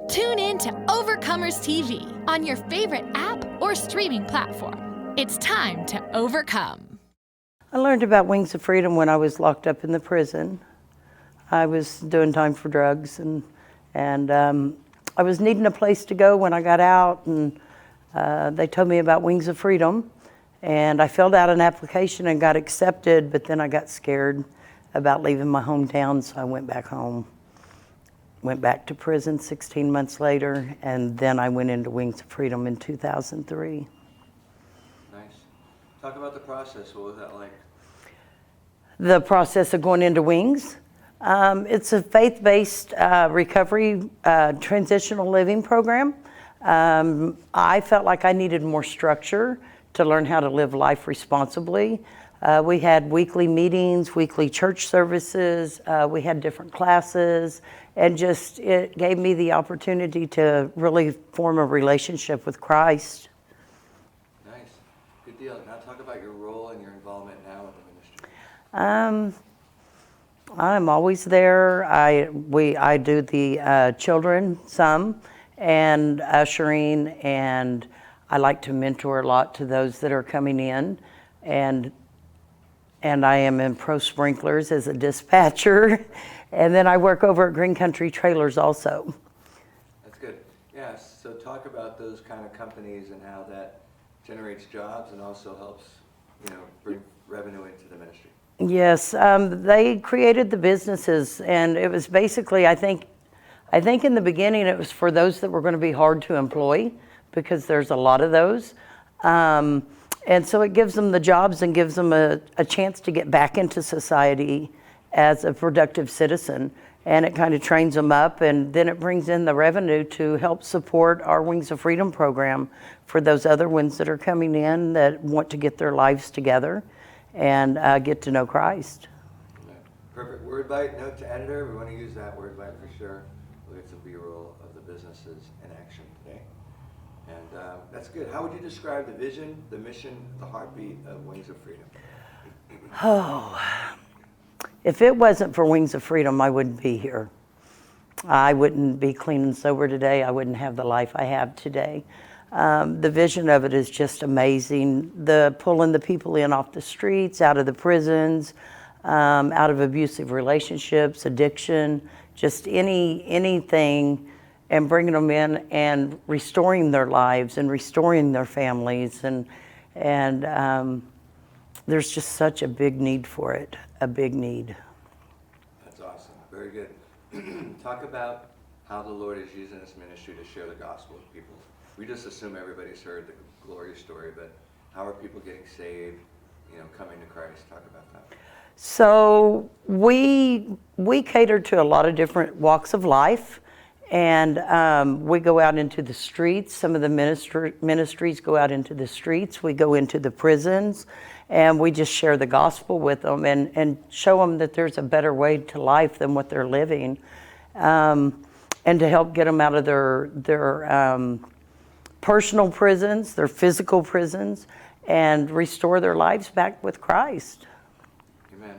Tune in to Overcomers TV on your favorite app or streaming platform. It's time to overcome. I learned about Wings of Freedom when I was locked up in the prison. I was doing time for drugs, and I was needing a place to go when I got out, and they told me about Wings of Freedom, and I filled out an application and got accepted, but then I got scared about leaving my hometown, so I went back home. Went back to prison 16 months later, and then I went into Wings of Freedom in 2003. Nice. Talk about the process. What was that like? The process of going into Wings. It's a faith-based recovery transitional living program. I felt like I needed more structure to learn how to live life responsibly. We had weekly meetings, weekly church services, we had different classes, and just it gave me the opportunity to really form a relationship with Christ. Nice. Good deal. Now talk about your role and your involvement now with the ministry. I'm always there. I do the children some, and ushering, and I like to mentor a lot to those that are coming in, and I am in Pro Sprinklers as a dispatcher, and then I work over at Green Country Trailers also. That's good. Yeah, so talk about those kind of companies and how that generates jobs and also helps, bring revenue into the ministry. Yes, they created the businesses, and it was basically, I think in the beginning it was for those that were going to be hard to employ, because there's a lot of those. And so it gives them the jobs and gives them a chance to get back into society as a productive citizen. And it kind of trains them up, and then it brings in the revenue to help support our Wings of Freedom program for those other ones that are coming in that want to get their lives together and get to know Christ. Perfect. Word bite, note to editor. We want to use that word bite for sure. We'll get some B-roll of the businesses in action today. And that's good. How would you describe the vision, the mission, the heartbeat of Wings of Freedom? Oh, if it wasn't for Wings of Freedom, I wouldn't be here. I wouldn't be clean and sober today. I wouldn't have the life I have today. The vision of it is just amazing. The pulling the people in off the streets, out of the prisons, out of abusive relationships, addiction, just anything, and bringing them in and restoring their lives and restoring their families. And there's just such a big need for it, a big need. That's awesome. Very good. Talk about how the Lord is using this ministry to share the gospel with people. We just assume everybody's heard the glorious story, but how are people getting saved, coming to Christ? Talk about that. So we cater to a lot of different walks of life. And we go out into the streets. Some of the ministries go out into the streets. We go into the prisons, and we just share the gospel with them and show them that there's a better way to life than what they're living, and to help get them out of their personal prisons, their physical prisons, and restore their lives back with Christ. Amen.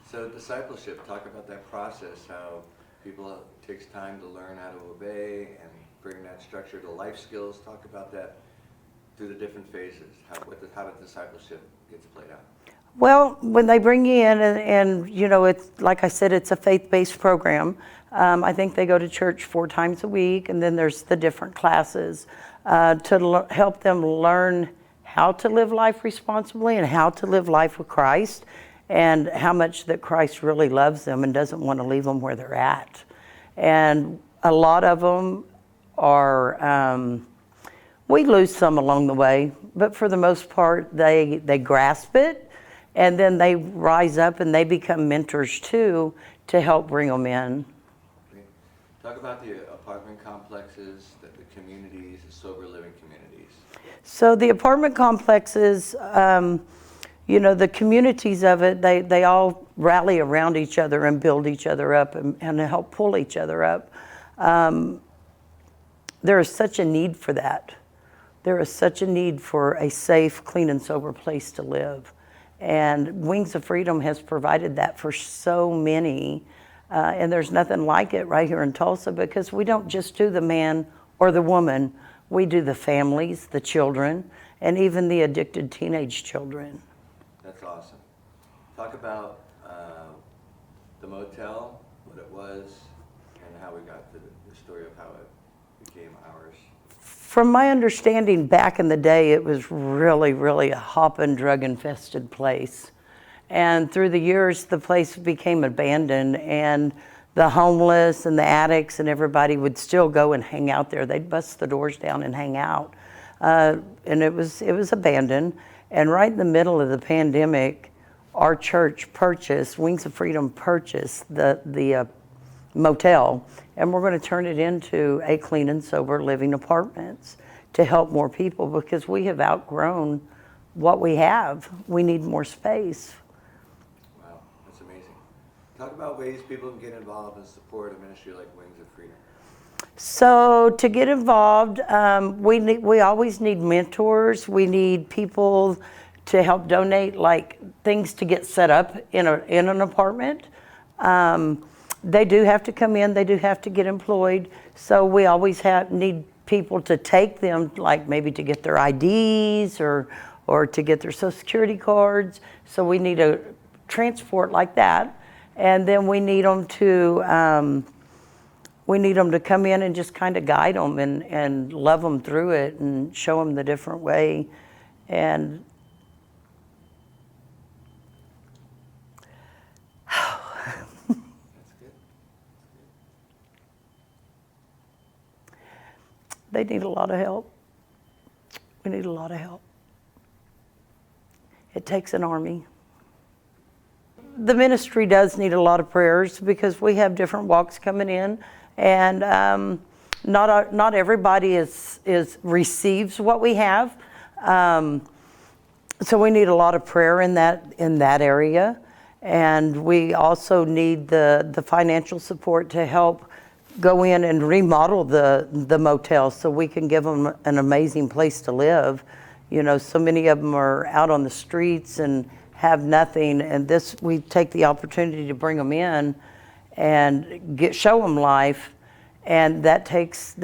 So discipleship, talk about that process, how people takes time to learn how to obey and bring that structure to life skills. Talk about that through the different phases, how the discipleship gets played out. Well, when they bring you in, and it's like I said, it's a faith-based program. I think they go to church 4 times a week, and then there's the different classes to help them learn how to live life responsibly and how to live life with Christ, and how much that Christ really loves them and doesn't want to leave them where they're at. And a lot of them are, we lose some along the way, but for the most part, they grasp it, and then they rise up and they become mentors too, to help bring them in. Talk about the apartment complexes, the communities, the sober living communities. So the apartment complexes, the communities of it, they all rally around each other and build each other up and help pull each other up. There is such a need for that. There is such a need for a safe, clean, and sober place to live. And Wings of Freedom has provided that for so many. And there's nothing like it right here in Tulsa, because we don't just do the man or the woman. We do the families, the children, and even the addicted teenage children. That's awesome. Talk about the motel, what it was, and how we got to the story of how it became ours. From my understanding, back in the day, it was really, really a hopping, drug-infested place. And through the years, the place became abandoned, and the homeless and the addicts and everybody would still go and hang out there. They'd bust the doors down and hang out. And it was abandoned. And right in the middle of the pandemic, our church purchased, Wings of Freedom purchased the motel, and we're going to turn it into a clean and sober living apartments to help more people, because we have outgrown what we have. We need more space. Wow, that's amazing. Talk about ways people can get involved and support a ministry like Wings of Freedom. So to get involved, we always need mentors. We need people to help donate, like things to get set up in an apartment. They do have to come in. They do have to get employed. So we always need people to take them, like maybe to get their IDs or to get their Social Security cards. So we need a transport like that, and then we need them to come in and just kind of guide them and love them through it and show them the different way. And they need a lot of help. We need a lot of help. It takes an army. The ministry does need a lot of prayers, because we have different walks coming in, and not everybody receives what we have. So we need a lot of prayer in that area, and we also need the financial support to help go in and remodel the motel so we can give them an amazing place to live. You know, so many of them are out on the streets and have nothing, and we take the opportunity to bring them in and show them life, and that takes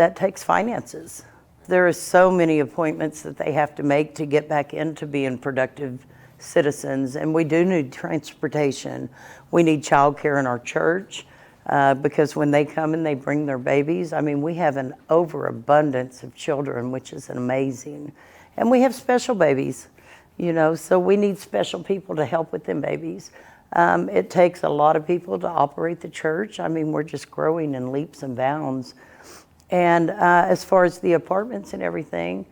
finances. There are so many appointments that they have to make to get back into being productive citizens, and we do need transportation. We need childcare in our church. Because when they come and they bring their babies, I mean, we have an overabundance of children, which is amazing. And we have special babies, you know, so we need special people to help with them babies. It takes a lot of people to operate the church. I mean, we're just growing in leaps and bounds. And as far as the apartments and everything,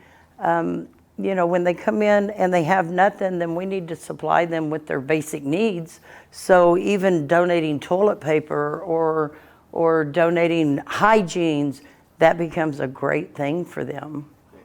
you know, when they come in and they have nothing, then we need to supply them with their basic needs. So even donating toilet paper or donating hygienes, that becomes a great thing for them. Okay.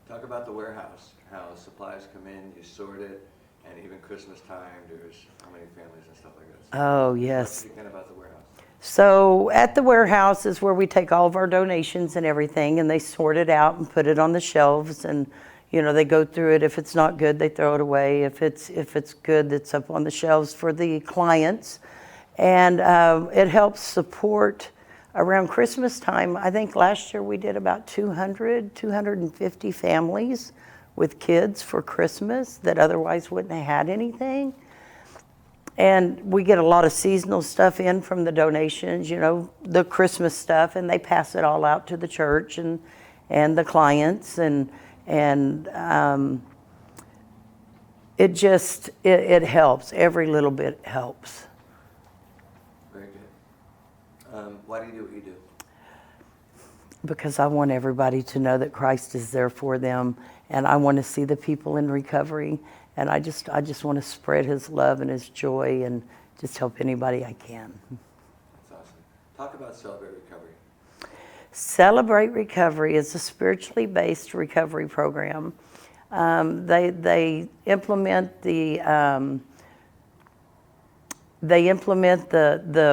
Talk about the warehouse, how supplies come in, you sort it, and even Christmas time, there's how many families and stuff like that. So Oh, yes. talk again about the warehouse. So at the warehouse is where we take all of our donations and everything, and they sort it out and put it on the shelves, and you know, they go through it. If it's not good, they throw it away. If it's good, it's up on the shelves for the clients. And it helps support around Christmas time. I think last year we did about 250 families with kids for Christmas that otherwise wouldn't have had anything. And we get a lot of seasonal stuff in from the donations, you know, the Christmas stuff, and they pass it all out to the church and the clients, and it helps. Every little bit helps. Very good. Why do you do what you do? Because I want everybody to know that Christ is there for them, and I want to see the people in recovery, and I just want to spread His love and His joy and just help anybody I can. That's awesome. Talk about Celebrate Recovery. Celebrate Recovery is a spiritually based recovery program. They implement the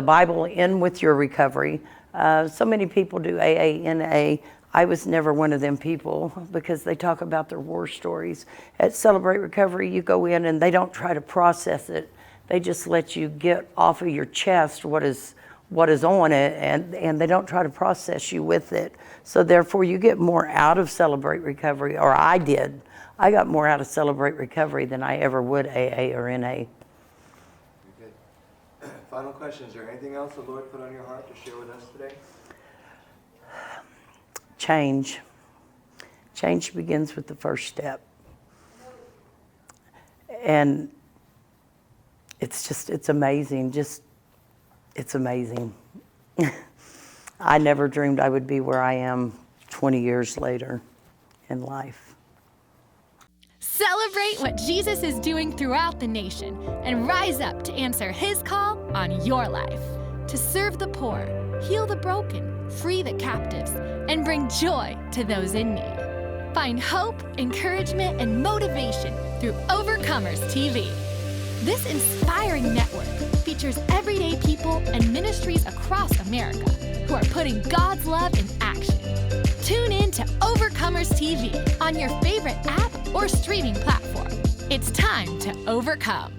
Bible in with your recovery. So many people do AA, NA. I was never one of them people, because they talk about their war stories. At Celebrate Recovery, you go in and they don't try to process it. They just let you get off of your chest what is what is on it, and they don't try to process you with it. So therefore you get more out of Celebrate Recovery, or I did. I got more out of Celebrate Recovery than I ever would AA or NA. Good. Final question, is there anything else the Lord put on your heart to share with us today? Change. Change begins with the first step. And it's amazing. It's amazing. I never dreamed I would be where I am 20 years later in life. Celebrate what Jesus is doing throughout the nation and rise up to answer his call on your life. To serve the poor, heal the broken, free the captives, and bring joy to those in need. Find hope, encouragement, and motivation through Overcomers TV. This inspiring network features everyday people and ministries across America who are putting God's love in action. Tune in to Overcomers TV on your favorite app or streaming platform. It's time to overcome.